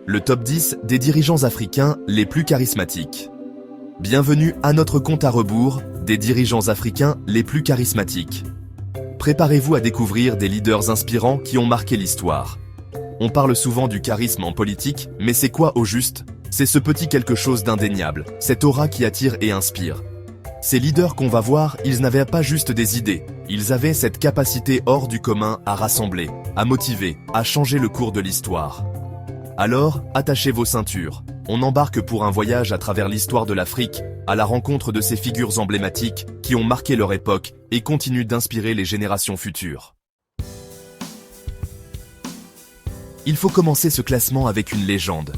le top 10 des dirigeants africains les plus charismatiques. Bienvenue à notre compte à rebours des dirigeants africains les plus charismatiques. Préparez-vous à découvrir des leaders inspirants qui ont marqué l'histoire. On parle souvent du charisme en politique, mais c'est quoi au juste? C'est ce petit quelque chose d'indéniable, cette aura qui attire et inspire. Ces leaders qu'on va voir, ils n'avaient pas juste des idées, ils avaient cette capacité hors du commun à rassembler, à motiver, à changer le cours de l'histoire. Alors, attachez vos ceintures. On embarque pour un voyage à travers l'histoire de l'Afrique, à la rencontre de ces figures emblématiques qui ont marqué leur époque et continuent d'inspirer les générations futures. Il faut commencer ce classement avec une légende.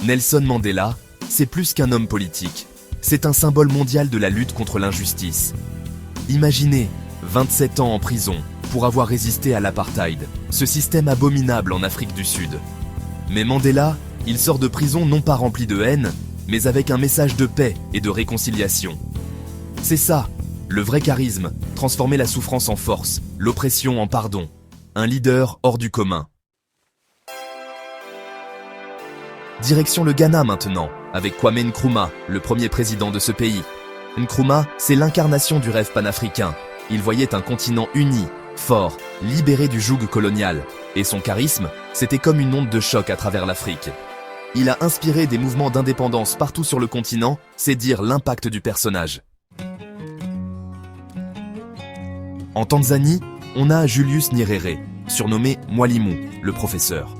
Nelson Mandela, c'est plus qu'un homme politique. C'est un symbole mondial de la lutte contre l'injustice. Imaginez, 27 ans en prison pour avoir résisté à l'apartheid, ce système abominable en Afrique du Sud. Mais Mandela, il sort de prison non pas rempli de haine, mais avec un message de paix et de réconciliation. C'est ça, le vrai charisme, transformer la souffrance en force, l'oppression en pardon. Un leader hors du commun. Direction le Ghana maintenant, avec Kwame Nkrumah, le premier président de ce pays. Nkrumah, c'est l'incarnation du rêve panafricain. Il voyait un continent uni, fort, libéré du joug colonial. Et son charisme, c'était comme une onde de choc à travers l'Afrique. Il a inspiré des mouvements d'indépendance partout sur le continent, c'est dire l'impact du personnage. En Tanzanie, on a Julius Nyerere, surnommé Mwalimu, le professeur.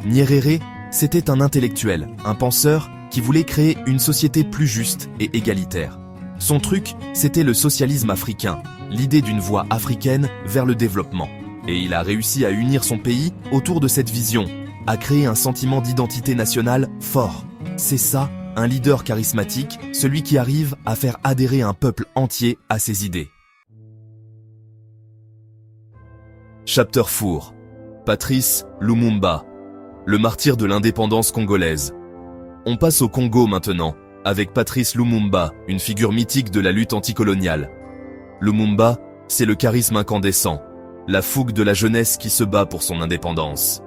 Nyerere, c'était un intellectuel, un penseur qui voulait créer une société plus juste et égalitaire. Son truc, c'était le socialisme africain, l'idée d'une voie africaine vers le développement. Et il a réussi à unir son pays autour de cette vision, à créer un sentiment d'identité nationale fort. C'est ça, un leader charismatique, celui qui arrive à faire adhérer un peuple entier à ses idées. Chapter 4. Patrice Lumumba, le martyr de l'indépendance congolaise. On passe au Congo maintenant, avec Patrice Lumumba, une figure mythique de la lutte anticoloniale. Lumumba, c'est le charisme incandescent, la fougue de la jeunesse qui se bat pour son indépendance.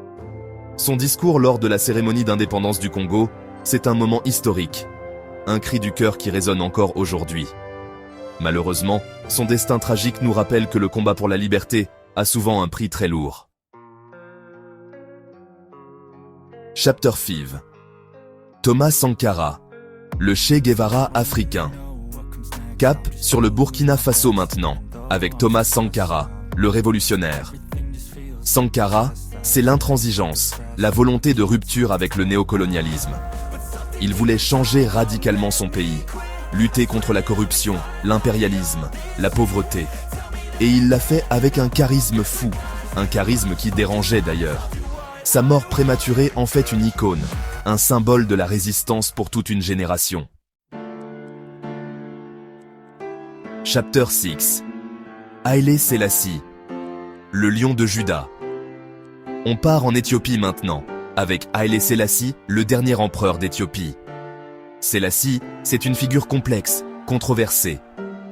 Son discours lors de la cérémonie d'indépendance du Congo, c'est un moment historique, un cri du cœur qui résonne encore aujourd'hui. Malheureusement, son destin tragique nous rappelle que le combat pour la liberté a souvent un prix très lourd. Chapter 5. Thomas Sankara, le Che Guevara africain. Cap sur le Burkina Faso maintenant, avec Thomas Sankara, le révolutionnaire. Sankara, c'est l'intransigeance, la volonté de rupture avec le néocolonialisme. Il voulait changer radicalement son pays, lutter contre la corruption, l'impérialisme, la pauvreté. Et il l'a fait avec un charisme fou, un charisme qui dérangeait d'ailleurs. Sa mort prématurée en fait une icône, un symbole de la résistance pour toute une génération. Chapter 6. Haïlé Sélassie, le lion de Juda. On part en Éthiopie maintenant, avec Haïlé Sélassie, le dernier empereur d'Éthiopie. Sélassie, c'est une figure complexe, controversée.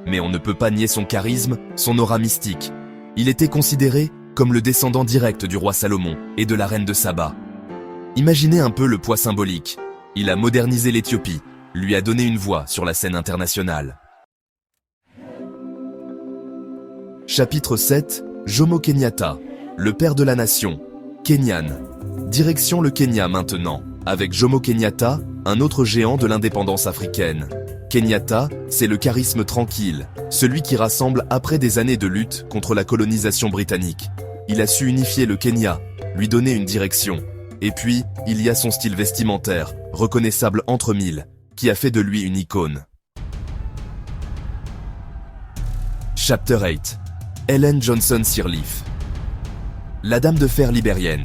Mais on ne peut pas nier son charisme, son aura mystique. Il était considéré comme le descendant direct du roi Salomon et de la reine de Saba. Imaginez un peu le poids symbolique. Il a modernisé l'Éthiopie, lui a donné une voix sur la scène internationale. Chapitre 7. Jomo Kenyatta, le père de la nation, Kenyan. Direction le Kenya maintenant, avec Jomo Kenyatta, un autre géant de l'indépendance africaine. Kenyatta, c'est le charisme tranquille, celui qui rassemble après des années de lutte contre la colonisation britannique. Il a su unifier le Kenya, lui donner une direction. Et puis, il y a son style vestimentaire, reconnaissable entre mille, qui a fait de lui une icône. Chapter 8. Ellen Johnson Sirleaf, la dame de fer libérienne.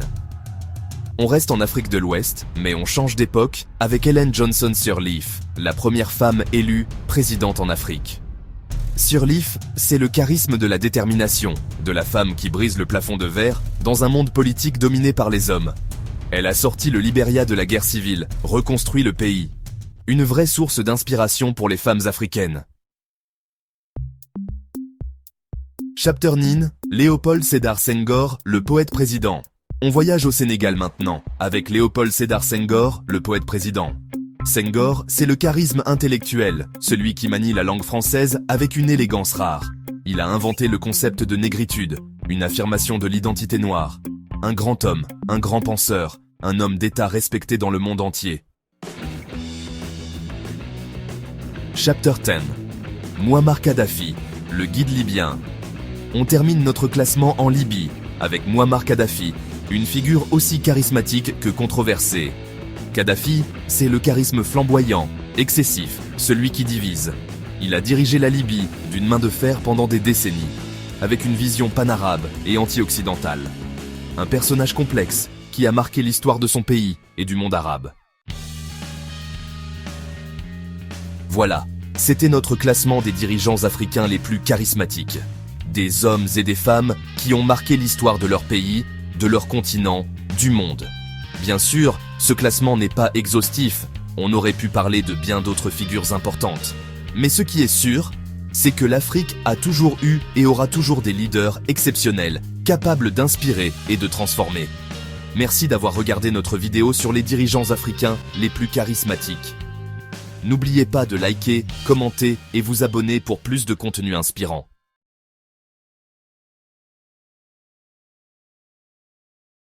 On reste en Afrique de l'Ouest, mais on change d'époque avec Ellen Johnson Sirleaf, la première femme élue présidente en Afrique. Sirleaf, c'est le charisme de la détermination, de la femme qui brise le plafond de verre dans un monde politique dominé par les hommes. Elle a sorti le Libéria de la guerre civile, reconstruit le pays. Une vraie source d'inspiration pour les femmes africaines. Chapter 9, Léopold Sédar Senghor, le poète président. On voyage au Sénégal maintenant, avec Léopold Sédar Senghor, le poète président. Senghor, c'est le charisme intellectuel, celui qui manie la langue française avec une élégance rare. Il a inventé le concept de négritude, une affirmation de l'identité noire. Un grand homme, un grand penseur, un homme d'État respecté dans le monde entier. Chapter 10. Mouammar Kadhafi, le guide libyen. On termine notre classement en Libye, avec Mouammar Kadhafi, une figure aussi charismatique que controversée. Kadhafi, c'est le charisme flamboyant, excessif, celui qui divise. Il a dirigé la Libye d'une main de fer pendant des décennies, avec une vision panarabe et anti-occidentale. Un personnage complexe qui a marqué l'histoire de son pays et du monde arabe. Voilà, c'était notre classement des dirigeants africains les plus charismatiques. Des hommes et des femmes qui ont marqué l'histoire de leur pays, de leur continent, du monde. Bien sûr, ce classement n'est pas exhaustif, on aurait pu parler de bien d'autres figures importantes. Mais ce qui est sûr, c'est que l'Afrique a toujours eu et aura toujours des leaders exceptionnels, capables d'inspirer et de transformer. Merci d'avoir regardé notre vidéo sur les dirigeants africains les plus charismatiques. N'oubliez pas de liker, commenter et vous abonner pour plus de contenu inspirant.